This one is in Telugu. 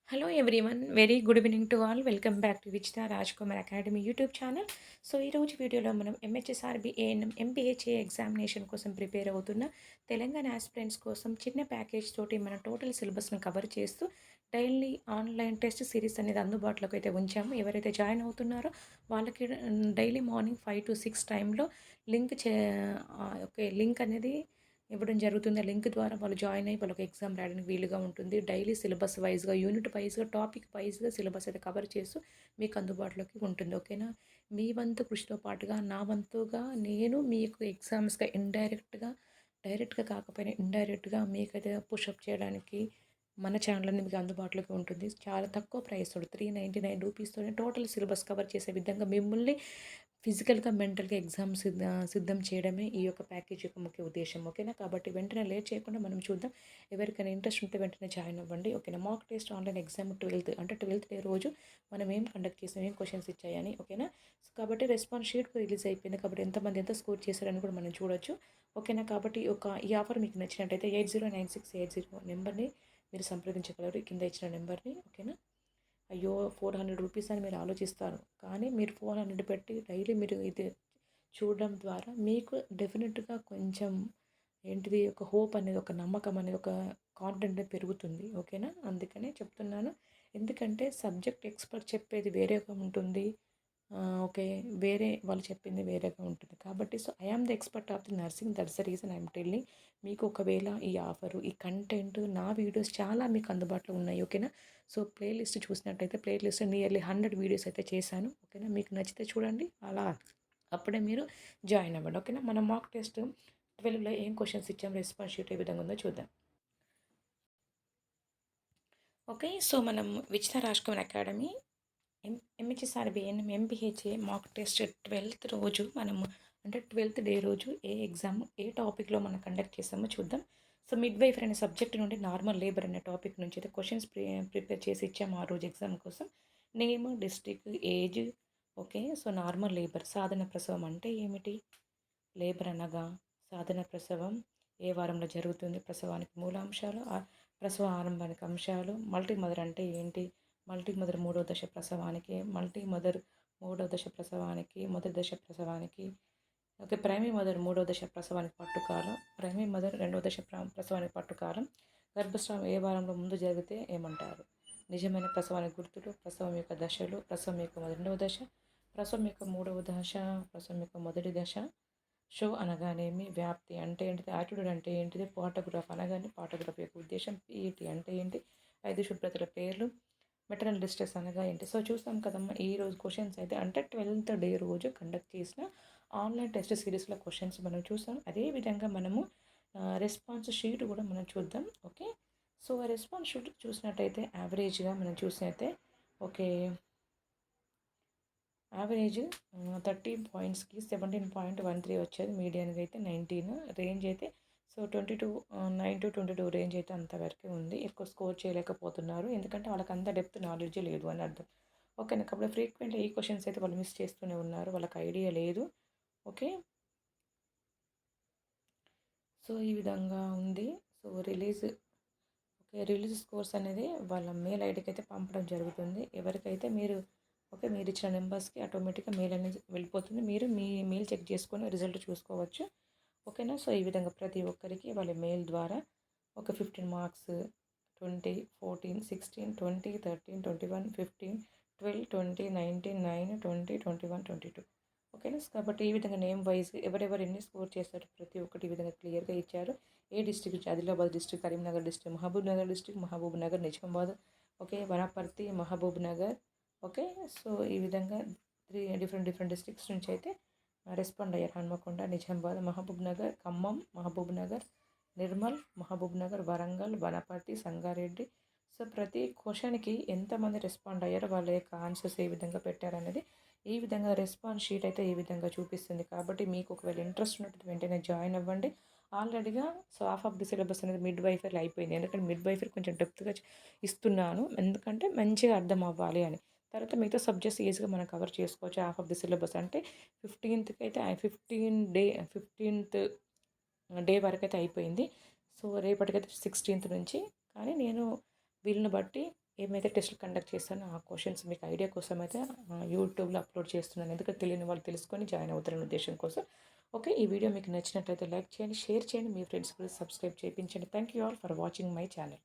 Hello everyone. Very good evening to all. Welcome back to Vijitha Rajkumar academy YouTube channel. So, ఈరోజు వీడియోలో మనం ఎంహెచ్ఎస్ఆర్‌బీ ఏఎన్ఎం ఎంపీహెచ్ఏ ఎగ్జామినేషన్ కోసం ప్రిపేర్ అవుతున్న తెలంగాణ యాస్పిరెంట్స్ కోసం చిన్న ప్యాకేజ్ తోటి మన టోటల్ సిలబస్‌ని కవర్ చేస్తూ డైలీ ఆన్‌లైన్ టెస్ట్ సిరీస్ అనేది అందుబాటులోకి అయితే ఉంచాము. ఎవరైతే జాయిన్ అవుతున్నారో వాళ్ళకి డైలీ మార్నింగ్ 5-6 టైంలో లింక్ ఓకే, లింక్ అనేది ఇవ్వడం జరుగుతుంది. ఆ లింక్ ద్వారా వాళ్ళు జాయిన్ అయ్యి వాళ్ళకి ఎగ్జామ్ రాయడానికి వీలుగా ఉంటుంది. డైలీ సిలబస్ వైస్‌గా, యూనిట్ వైస్‌గా, టాపిక్ వైస్‌గా సిలబస్ అయితే కవర్ చేస్తూ మీకు అందుబాటులోకి ఉంటుంది. ఓకేనా? మీ వంతు కృషితో పాటుగా నా వంతుగా నేను మీకు ఎగ్జామ్స్‌గా డైరెక్ట్‌గా కాకపోయినా ఇండైరెక్ట్‌గా మీకైతే పుషప్ చేయడానికి మన ఛానల్ అనేది మీకు అందుబాటులోకి ఉంటుంది. చాలా తక్కువ ప్రైస్ తోటి ₹399 తోనే టోటల్ సిలబస్ కవర్ చేసే విధంగా మిమ్మల్ని ఫిజికల్‌గా, మెంటల్‌గా ఎగ్జామ్ సిద్ధం చేయడమే ఈ యొక్క ప్యాకేజ్ యొక్క ముఖ్య ఉద్దేశ్యం. ఓకేనా? కాబట్టి వెంటనే లేట్ చేయకుండా మనం చూద్దాం. ఎవరికైనా ఇంట్రెస్ట్ ఉంటే వెంటనే జాయిన్ అవ్వండి. ఓకేనా? మాక్ టెస్ట్ ఆన్‌లైన్ ఎగ్జామ్ 12థ్ డే రోజు మనం ఏం కండక్ట్ చేసాం, ఏం క్వెషన్స్ ఇచ్చాయని. ఓకేనా? సో, కాబట్టి రెస్పాన్స్ షీట్ రిలీజ్ అయిపోయింది. కాబట్టి ఎంతమంది ఎంత స్కోర్ చేశారని కూడా మనం చూడొచ్చు. ఓకేనా? కాబట్టి ఈ ఆఫర్ మీకు నచ్చినట్టయితే 809680 నెంబర్‌ని మీరు సంప్రదించగలరు. కింద ఇచ్చిన నెంబర్‌ని. ఓకేనా? అయ్యో! ₹400 అని మీరు ఆలోచిస్తారు. కానీ మీరు 400 పెట్టి డైలీ మీరు ఇది చూడడం ద్వారా మీకు డెఫినిట్‌గా కొంచెం ఏంటిది, ఒక హోప్ అనేది, ఒక నమ్మకం అనేది, ఒక కాన్ఫిడెంట్ అనేది పెరుగుతుంది. ఓకేనా? అందుకనే చెప్తున్నాను. ఎందుకంటే సబ్జెక్ట్ ఎక్స్‌పర్ట్ చెప్పేది వేరేగా ఉంటుంది. ఓకే. వేరే వాళ్ళు చెప్పింది వేరేగా ఉంటుంది. కాబట్టి so, I am the expert of the nursing. That's the reason I am telling. మీకు ఒకవేళ ఈ ఆఫరు, ఈ కంటెంట్, నా వీడియోస్ చాలా మీకు అందుబాటులో ఉన్నాయి. ఓకేనా? సో, ప్లేలిస్ట్ చూసినట్టయితే ప్లేలిస్ట్ నియర్లీ 100 వీడియోస్ అయితే చేశాను. ఓకేనా? మీకు నచ్చితే చూడండి. అప్పుడే మీరు జాయిన్ అవ్వండి. ఓకేనా? మనం మాక్ టెస్ట్ 12లో ఏం క్వెషన్స్ ఇచ్చాం, రెస్పాన్స్ షీట్ ఏ విధంగా ఉందో చూద్దాం. ఓకే. సో, మనం Vijitha Rajkumar academy MHSRB NM MPHA mock test 12థ్ రోజు మనము, అంటే 12థ్ డే రోజు ఏ ఎగ్జామ్, ఏ టాపిక్‌లో మనం కండక్ట్ చేసామో చూద్దాం. సో, మిడ్ వైఫర్ అనే సబ్జెక్ట్ నుండి నార్మల్ లేబర్ అనే టాపిక్ నుంచి అయితే క్వెషన్స్ ప్రిపేర్ చేసి ఇచ్చాము ఆ రోజు ఎగ్జామ్ కోసం. Name, district, age. Okay. So, normal labour సాధన ప్రసవం అంటే ఏమిటి? లేబర్ అనగా సాధన ప్రసవం ఏ వారంలో జరుగుతుంది? ప్రసవానికి మూలాంశాలు, ప్రసవ ఆరంభానికి అంశాలు, మల్టీ మదర్ అంటే ఏంటి? మల్టీ మదర్ మూడో దశ ప్రసవానికి, మల్టీ మదర్ మూడో దశ ప్రసవానికి, మొదటి దశ ప్రసవానికి, ఓకే. ప్రైమరీ మదర్ మూడో దశ ప్రసవానికి పట్టుకాలం, ప్రైమరీ మదర్ రెండో దశ ప్రసవానికి పట్టుకాలం, గర్భస్రావం ఏ వారంలో ముందు జరిగితే ఏమంటారు? నిజమైన ప్రసవానికి గుర్తులు, ప్రసవం యొక్క దశలు, ప్రసవం యొక్క రెండవ దశ, ప్రసవం యొక్క మూడవ దశ, ప్రసవం యొక్క మొదటి దశ. షో అనగానేమి? వ్యాప్తి అంటే ఏంటిది? యాటిట్యూడ్ అంటే ఏంటిది? పాటోగ్రాఫ్ అనగానే పాటోగ్రాఫ్ యొక్క ఉద్దేశం. పీఈటీ అంటే ఏంటి? 5 శుభ్రతల పేర్లు. మెటర్నల్ డిస్ట్రెస్ అనగా ఏంటి? సో, చూసాం కదమ్మా ఈరోజు క్వెషన్స్ అయితే, అంటే 12థ్ డే రోజు కండక్ట్ చేసిన ఆన్లైన్ టెస్ట్ సిరీస్‌లో క్వెషన్స్ మనం చూసాం. అదేవిధంగా మనము రెస్పాన్స్ షీట్ కూడా మనం చూద్దాం. ఓకే. సో, ఆ రెస్పాన్స్ షీట్ చూసినట్టయితే యావరేజ్‌గా మనం చూసినట్టయితే, ఓకే, యావరేజ్ 30 పాయింట్స్‌కి 17.13 వచ్చేది. మీడియన్‌గా అయితే 19, రేంజ్ అయితే సో 9-22 రేంజ్ అయితే అంతవరకే ఉంది. ఎక్కువ స్కోర్ చేయలేకపోతున్నారు. ఎందుకంటే వాళ్ళకి అంత డెప్త్ నాలెడ్జ్ లేదు అని అర్థం. ఓకేనా? కాబట్టి ఫ్రీక్వెంట్‌గా ఈ క్వెషన్స్ అయితే వాళ్ళు మిస్ చేస్తూనే ఉన్నారు. వాళ్ళకి ఐడియా లేదు. ఓకే. సో, ఈ విధంగా ఉంది. So, okay. రిలీజ్ స్కోర్స్ అనేది వాళ్ళ మెయిల్ ఐడీకి అయితే పంపడం జరుగుతుంది. ఎవరికైతే మీరిచ్చిన నెంబర్స్‌కి ఆటోమేటిక్‌గా మెయిల్ అనేది వెళ్ళిపోతుంది. మీరు మీ మెయిల్ చెక్ చేసుకొని రిజల్ట్ చూసుకోవచ్చు. ఓకేనా? సో, ఈ విధంగా ప్రతి ఒక్కరికి వాళ్ళ మెయిల్ ద్వారా ఒక 15 మార్క్స్, 20, 14, 16, 20, 13, 21, 15, 12, 20, 19, 9, 20, 21, 22. ఓకేనా? కాబట్టి ఈ విధంగా నేమ్ వైస్ ఎవరెవరు ఎన్ని స్కోర్ చేశారో ప్రతి ఒక్కటి ఈ విధంగా క్లియర్‌గా ఇచ్చారు. ఏ district? Adilabad district, Karimnagar district, Mahabubnagar district, Mahabubnagar, Nizamabad, okay, Wanaparthy, Mahabubnagar. Okay. So, ఈ విధంగా 3 డిఫరెంట్ డిస్ట్రిక్ట్స్ నుంచి అయితే రెస్పాండ్ అయ్యారు. హన్మకొండ, నిజామాబాద్, మహబూబ్‌నగర్, ఖమ్మం, మహబూబ్‌నగర్, నిర్మల్, మహబూబ్‌నగర్, వరంగల్, వనపర్తి, సంగారెడ్డి. సో, ప్రతి క్వెషన్‌కి ఎంతమంది రెస్పాండ్ అయ్యారో, వాళ్ళ యొక్క ఆన్సర్స్ ఏ విధంగా పెట్టారనేది ఈ విధంగా రెస్పాన్స్ షీట్ అయితే ఈ విధంగా చూపిస్తుంది. కాబట్టి మీకు ఒకవేళ ఇంట్రెస్ట్ ఉన్నట్టు వెంటనే జాయిన్ అవ్వండి. ఆల్రెడీగా so, half of the syllabus అనేది మిడ్ వైఫర్‌లో అయిపోయింది. ఎందుకంటే మిడ్ వైఫర్ కొంచెం డెప్త్‌గా ఇస్తున్నాను. ఎందుకంటే మంచిగా అర్థం అవ్వాలి అని. తర్వాత మిగతా సబ్జెక్ట్స్ ఈజీగా మనం కవర్ చేసుకోవచ్చు. హాఫ్ ఆఫ్ ది సిలబస్ అంటే 15థ్‌కి అయితే 15థ్ డే వరకైతే అయిపోయింది. సో, రేపటికైతే 16థ్ నుంచి. కానీ నేను వీలుని బట్టి ఏమైతే టెస్టులు కండక్ట్ చేస్తానో ఆ క్వశ్చన్స్ మీకు ఐడియా కోసం అయితే యూట్యూబ్లో అప్లోడ్ చేస్తున్నాను. ఎందుకంటే తెలియని వాళ్ళు తెలుసుకొని జాయిన్ అవుతారనే ఉద్దేశం కోసం. ఓకే. ఈ వీడియో మీకు నచ్చినట్లయితే లైక్ చేయండి, షేర్ చేయండి, మీ ఫ్రెండ్స్ కూడా సబ్స్క్రైబ్ చేయించండి. Thank you all for watching my channel.